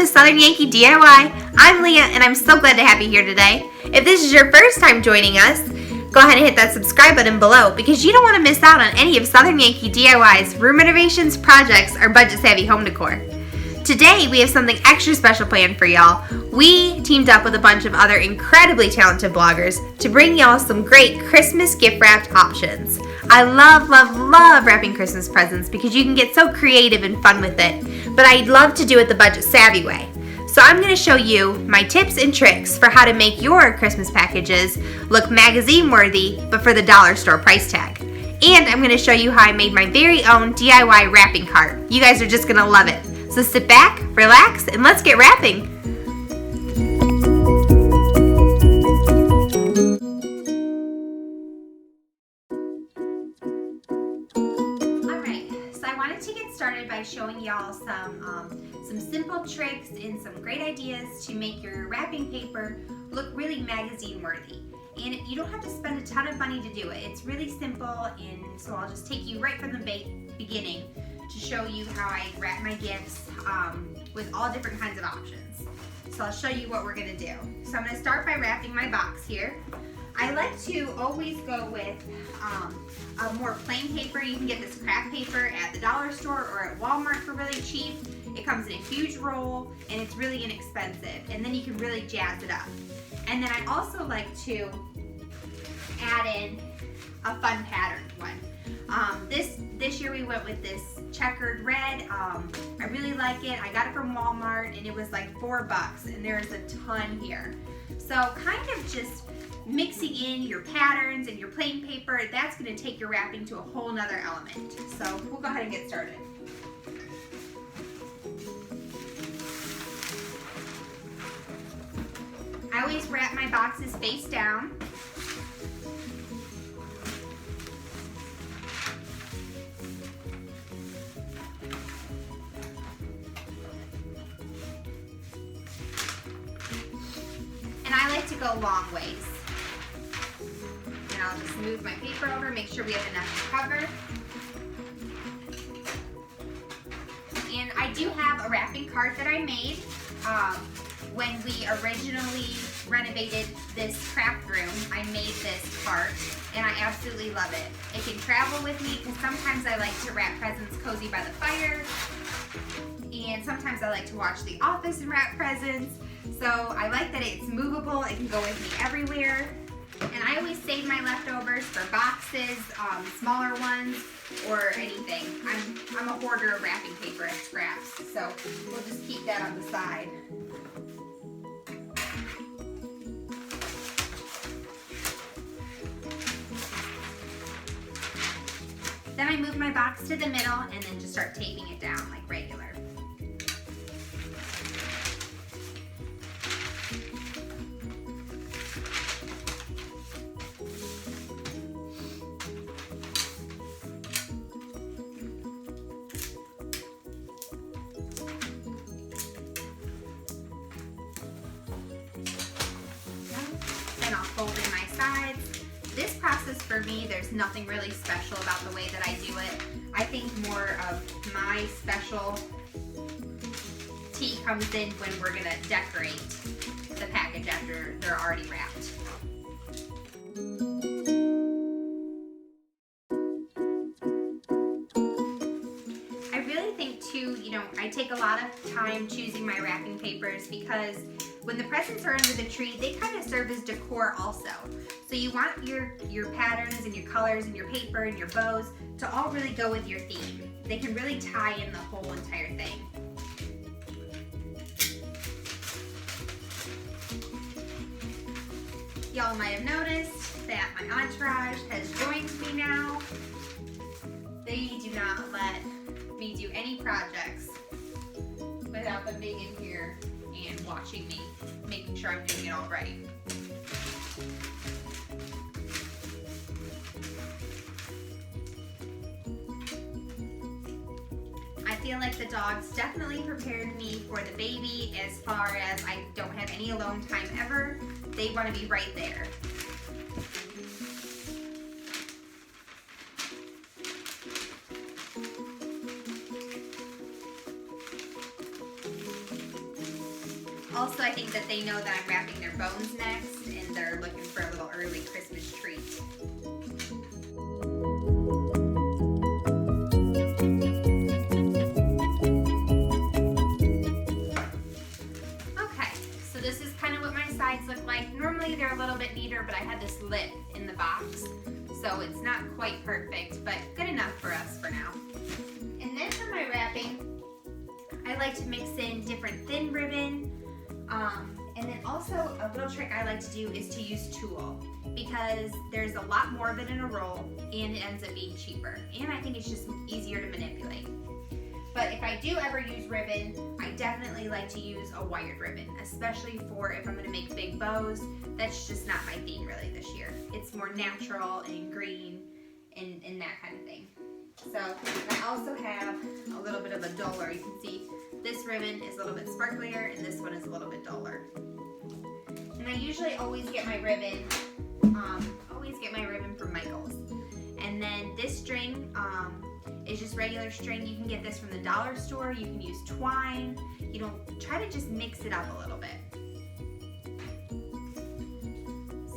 to Southern Yankee DIY. I'm Leah and I'm so glad to have you here today. If this is your first time joining us, go ahead and hit that subscribe button below because you don't want to miss out on any of Southern Yankee DIY's room renovations, projects, or budget-savvy home decor. Today we have something extra special planned for y'all. We teamed up with a bunch of other incredibly talented bloggers to bring y'all some great Christmas gift wrapped options. I love wrapping Christmas presents because you can get so creative and fun with it, but I love to do it the budget savvy way. So I'm going to show you my tips and tricks for how to make your Christmas packages look magazine worthy, but for the dollar store price tag. And I'm going to show you how I made my very own DIY wrapping cart. You guys are just going to love it. So sit back, relax, and let's get wrapping. Alright, so I wanted to get started by showing y'all some simple tricks and some great ideas to make your wrapping paper look really magazine worthy. And you don't have to spend a ton of money to do it. It's really simple, and so I'll just take you right from the beginning to show you how I wrap my gifts with all different kinds of options. So I'll show you what we're gonna do. So I'm gonna start by wrapping my box here. I like to always go with a more plain paper. You can get this craft paper at the dollar store or at Walmart for really cheap. It comes in a huge roll and it's really inexpensive, and then you can really jazz it up. And then I also like to add in a fun patterned one. This year we went with this checkered red. I really like it. I got it from Walmart and it was like $4 and there's a ton here. So kind of just mixing in your patterns and your plain paper, that's going to take your wrapping to a whole nother element. So we'll go ahead and get started. I always wrap my boxes face down. And I like to go long ways. And I'll just move my paper over, make sure we have enough to cover. And I do have a wrapping cart that I made when we originally renovated this craft room. I made this cart and I absolutely love it. It can travel with me because sometimes I like to wrap presents cozy by the fire, and sometimes I like to watch The Office and wrap presents. So I like that it's movable, it can go with me everywhere. And I always save my leftovers for boxes, smaller ones, or anything. I'm a hoarder of wrapping paper and scraps, so we'll just keep that on the side. Then I move my box to the middle and then just start taping it down like regular. Then I'll fold in my sides. This process for me, there's nothing really special about the way that I do it. I think more of my special tea comes in when we're gonna decorate the package after they're already wrapped. I really think too, I take a lot of time choosing my wrapping papers because when the presents are under the tree, they kind of serve as decor also. So you want your patterns and your colors and your paper and your bows to all really go with your theme. They can really tie in the whole entire thing. Y'all might have noticed that my entourage has joined me now. They do not let me do any projects without them being in here and watching me, making sure I'm doing it all right. I feel like the dogs definitely prepared me for the baby as far as I don't have any alone time ever. They want to be right there. Also, I think that they know that I'm wrapping their bones next, and they're looking for a little early Christmas treat. Okay, so this is kind of what my sides look like. Normally they're a little bit neater, but I had this lip in the box, so it's not quite perfect, but good enough for us for now. And then for my wrapping, I like to mix in different thin ribbon, and then also a little trick I like to do is to use tulle, because there's a lot more of it in a roll and it ends up being cheaper, and I think it's just easier to manipulate. But if I do ever use ribbon, I definitely like to use a wired ribbon, especially for if I'm going to make big bows. That's just not my theme really this year. It's more natural and green and that kind of thing. So I also have a little bit of a duller. You can see this ribbon is a little bit sparklier and this one is a little bit duller. And I usually always get my ribbon from Michaels. And then this string is just regular string. You can get this from the dollar store. You can use twine. You know, try to just mix it up a little bit.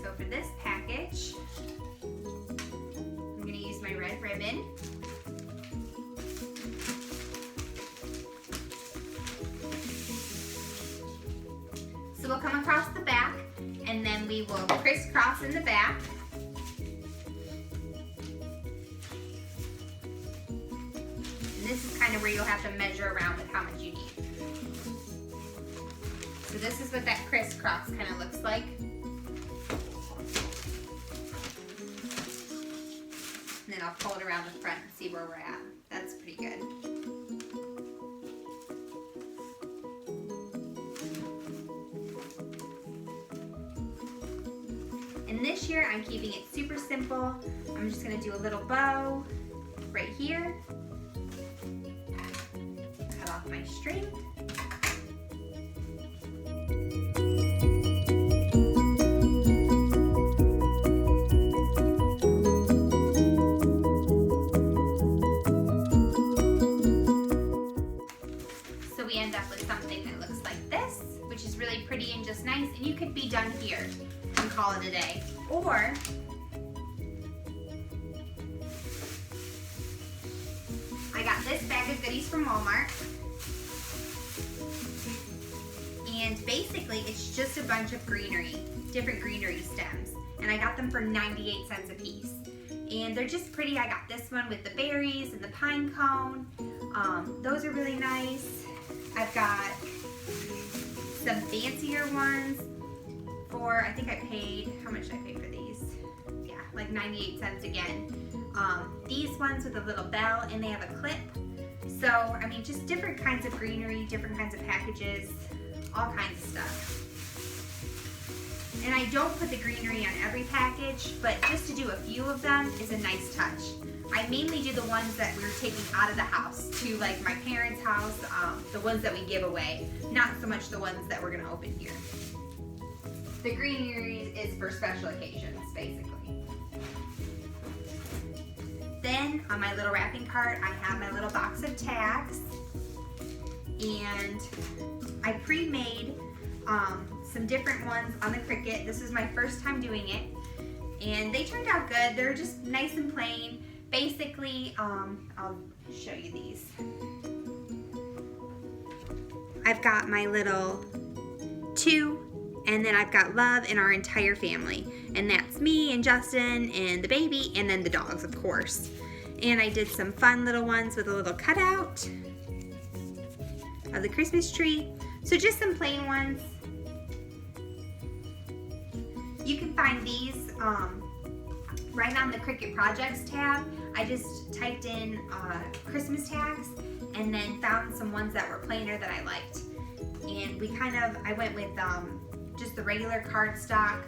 So for this package, I'm going to use my red ribbon. So we'll come across the back, and then we will crisscross in the back. And this is kind of where you'll have to measure around with how much you need. So this is what that crisscross kind of looks like. And then I'll pull it around the front and see where we're at. That's pretty good. And this year I'm keeping it super simple. I'm just going to do a little bow right here. Cut off my string. So we end up with something that looks like this, which is really pretty and just nice, and you could be done here and call it a day. Or I got this bag of goodies from Walmart, and basically it's just a bunch of greenery, different greenery stems, and I got them for 98 cents a piece. And they're just pretty. I got this one with the berries and the pine cone. Those are really nice. I've got some fancier ones for, I think I paid, how much did I pay for these? Yeah, like 98 cents again. These ones with a little bell, and they have a clip. So, I mean, just different kinds of greenery, different kinds of packages, all kinds of stuff. And I don't put the greenery on every package, but just to do a few of them is a nice touch. I mainly do the ones that we're taking out of the house to like my parents' house, the ones that we give away, not so much the ones that we're gonna open here. The greenery is for special occasions, basically. Then on my little wrapping cart, I have my little box of tags, and I pre-made some different ones on the Cricut. This is my first time doing it, and they turned out good. They're just nice and plain. Basically, I'll show you these. I've got my little 2, and then I've got love and our entire family. And that's me and Justin and the baby, and then the dogs, of course. And I did some fun little ones with a little cutout of the Christmas tree. So just some plain ones. You can find these right on the Cricut Projects tab. I just typed in Christmas tags and then found some ones that were plainer that I liked. And I went with just the regular cardstock,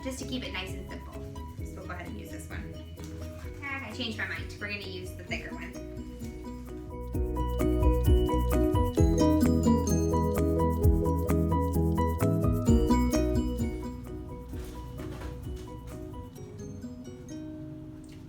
just to keep it nice and simple. So we'll go ahead and use this one. I changed my mind. We're going to use the thicker one.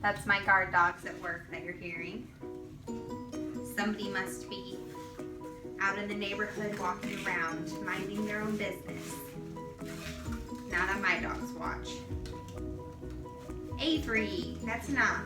That's my guard dogs at work that you're hearing. Somebody must be out in the neighborhood walking around, minding their own business. Not on my dog's watch. Avery, that's enough.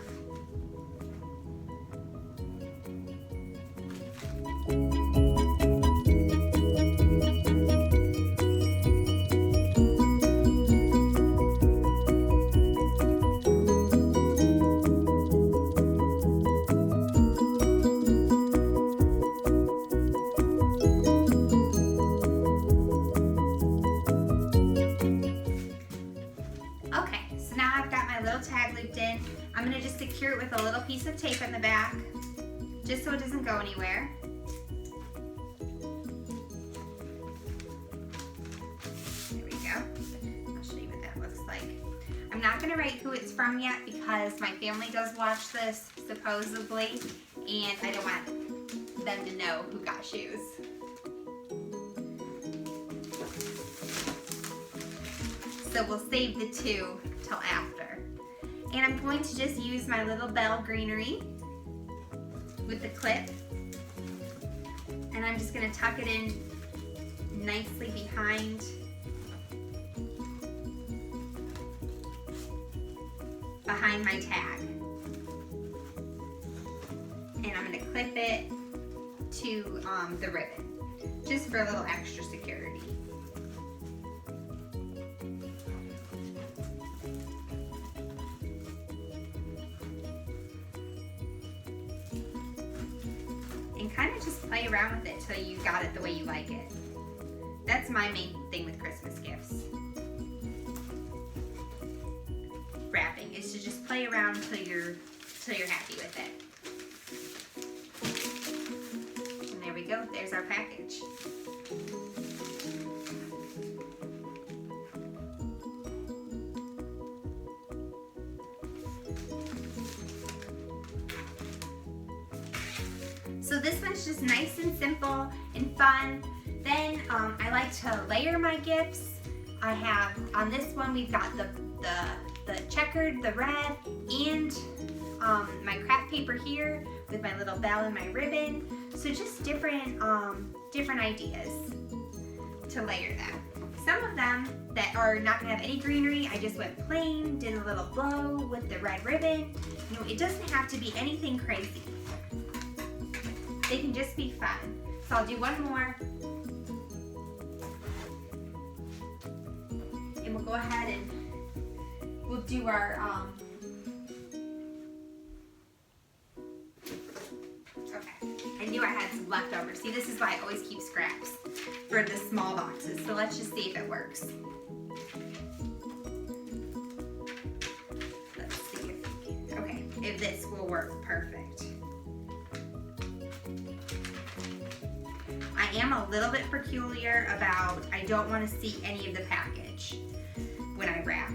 Tag looped in. I'm going to just secure it with a little piece of tape in the back, just so it doesn't go anywhere. There we go. I'll show you what that looks like. I'm not going to write who it's from yet because my family does watch this, supposedly, and I don't want them to know who got shoes. So we'll save the two till after. And I'm going to just use my little bell greenery with the clip. And I'm just going to tuck it in nicely behind my tag. And I'm going to clip it to the ribbon, just for a little extra security. And kind of just play around with it till you got it the way you like it. That's my main thing with Christmas gifts. Wrapping is to just play around till you're happy with it. And there we go, there's our package. So this one's just nice and simple and fun. Then I like to layer my gifts. I have, on this one, we've got the checkered, the red, and my craft paper here with my little bell and my ribbon. So just different ideas to layer them. Some of them that are not gonna have any greenery, I just went plain, did a little bow with the red ribbon. You know, it doesn't have to be anything crazy. They can just be fun. So I'll do one more. And we'll go ahead and we'll do our, okay. I knew I had some leftovers. See, this is why I always keep scraps for the small boxes. So let's just see if it works. Let's see if, okay, if this will work perfect. I am a little bit peculiar about, I don't want to see any of the package when I wrap.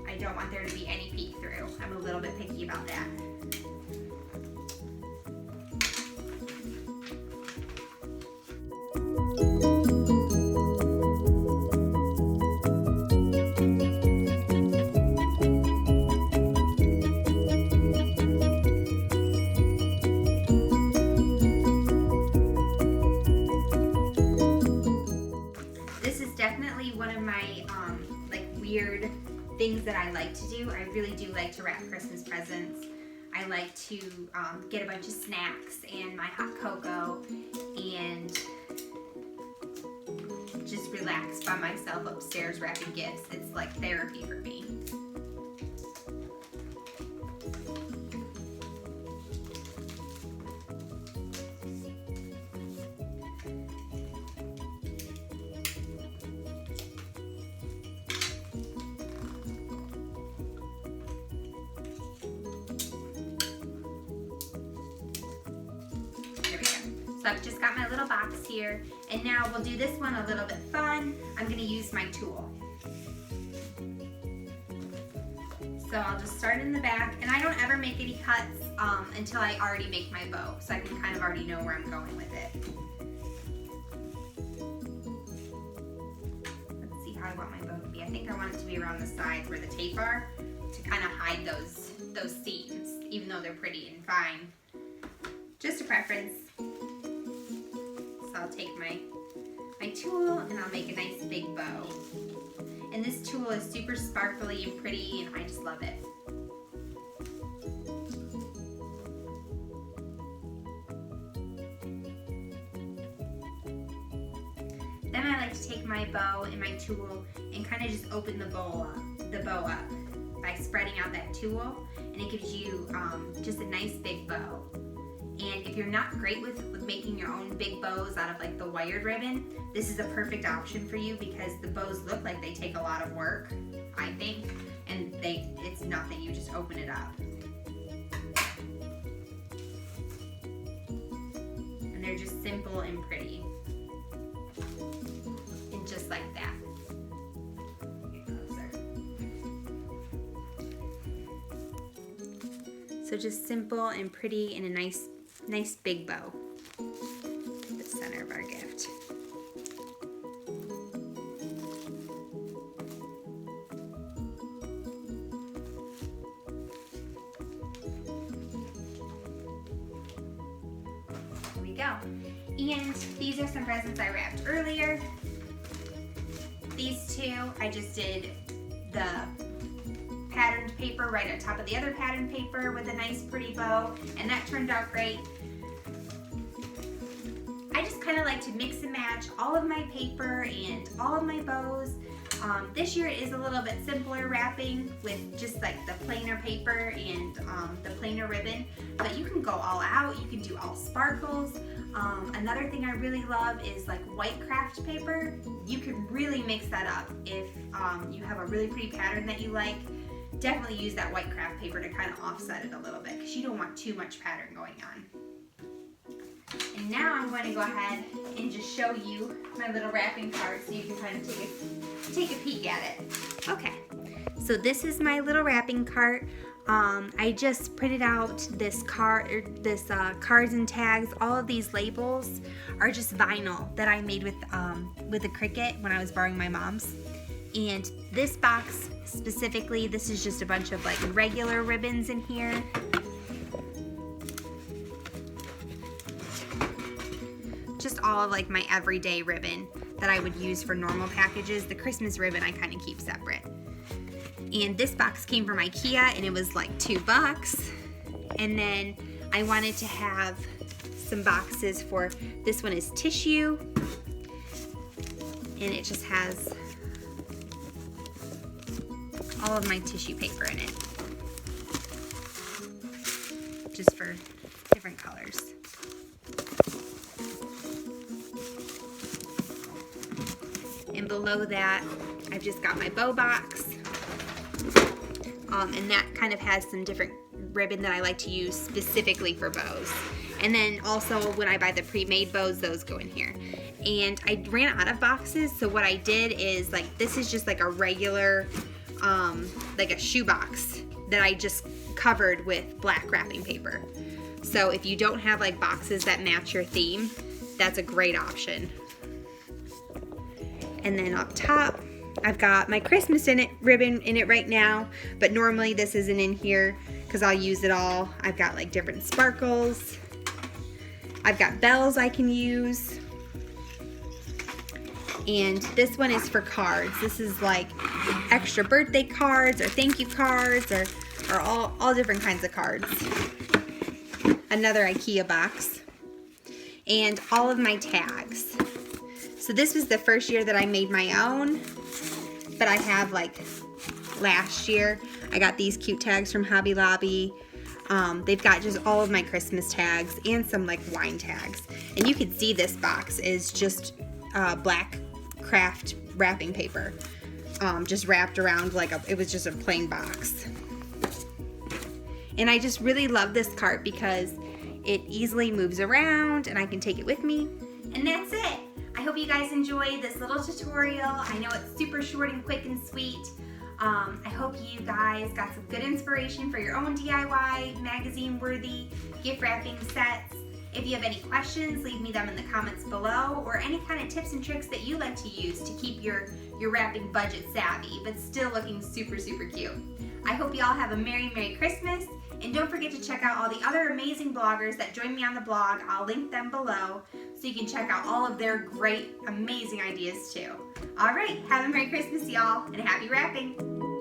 I don't want there to be any peek through. I'm a little bit picky about that. One of my like weird things that I like to do. I really do like to wrap Christmas presents. I like to get a bunch of snacks and my hot cocoa and just relax by myself upstairs wrapping gifts. It's like therapy for me. So I've just got my little box here, and now we'll do this one a little bit fun. I'm going to use my tool. So I'll just start in the back, and I don't ever make any cuts until I already make my bow, so I can kind of already know where I'm going with it. Let's see how I want my bow to be. I think I want it to be around the sides where the tape are, to kind of hide those seams, even though they're pretty and fine. Just a preference. So I'll take my tool and I'll make a nice big bow. And this tool is super sparkly and pretty, and I just love it. Then I like to take my bow and my tool and kind of just open the bow up by spreading out that tool, and it gives you just a nice big bow. And if you're not great with making your own big bows out of like the wired ribbon, this is a perfect option for you because the bows look like they take a lot of work, I think, and it's nothing, you just open it up. And they're just simple and pretty. And just like that. Get closer. So just simple and pretty and a nice big bow. The center of our gift. There we go. And these are some presents I wrapped earlier. These two, I just did the patterned paper right on top of the other patterned paper with a nice pretty bow, and that turned out great. I just kind of like to mix and match all of my paper and all of my bows. This year is a little bit simpler wrapping with just like the plainer paper and the plainer ribbon, but you can go all out. You can do all sparkles. Another thing I really love is like white craft paper. You can really mix that up if you have a really pretty pattern that you like. Definitely use that white craft paper to kind of offset it a little bit because you don't want too much pattern going on. And now I'm going to go ahead and just show you my little wrapping card so you can kind of take a peek at it. Okay, so this is my little wrapping cart. I just printed out this cards and tags. All of these labels are just vinyl that I made with a Cricut when I was borrowing my mom's. And this box specifically, this is just a bunch of like regular ribbons in here. Just all of like my everyday ribbon that I would use for normal packages. The Christmas ribbon I kind of keep separate. And this box came from IKEA and it was like $2. And then I wanted to have some boxes for, this one is tissue. And it just has all of my tissue paper in it. Just for different colors. And below that, I've just got my bow box. And that kind of has some different ribbon that I like to use specifically for bows. And then also when I buy the pre-made bows, those go in here. And I ran out of boxes, so what I did is like, this is just like a regular, like a shoe box that I just covered with black wrapping paper. So if you don't have like boxes that match your theme, that's a great option. And then up top, I've got my Christmas ribbon in it right now, but normally this isn't in here because I'll use it all. I've got like different sparkles. I've got bells I can use. And this one is for cards. This is like extra birthday cards or thank you cards or all different kinds of cards. Another IKEA box. And all of my tags. So this was the first year that I made my own, but I have like last year, I got these cute tags from Hobby Lobby. They've got just all of my Christmas tags and some like wine tags. And you can see this box is just black craft wrapping paper, just wrapped around like it was just a plain box. And I just really love this cart because it easily moves around and I can take it with me. And that's it. I hope you guys enjoyed this little tutorial. I know it's super short and quick and sweet. I hope you guys got some good inspiration for your own DIY magazine-worthy gift wrapping sets. If you have any questions, leave me them in the comments below, or any kind of tips and tricks that you like to use to keep your wrapping budget savvy, but still looking super, super cute. I hope you all have a Merry, Merry Christmas. And don't forget to check out all the other amazing bloggers that join me on the blog. I'll link them below so you can check out all of their great, amazing ideas too. All right, have a Merry Christmas, y'all, and happy wrapping.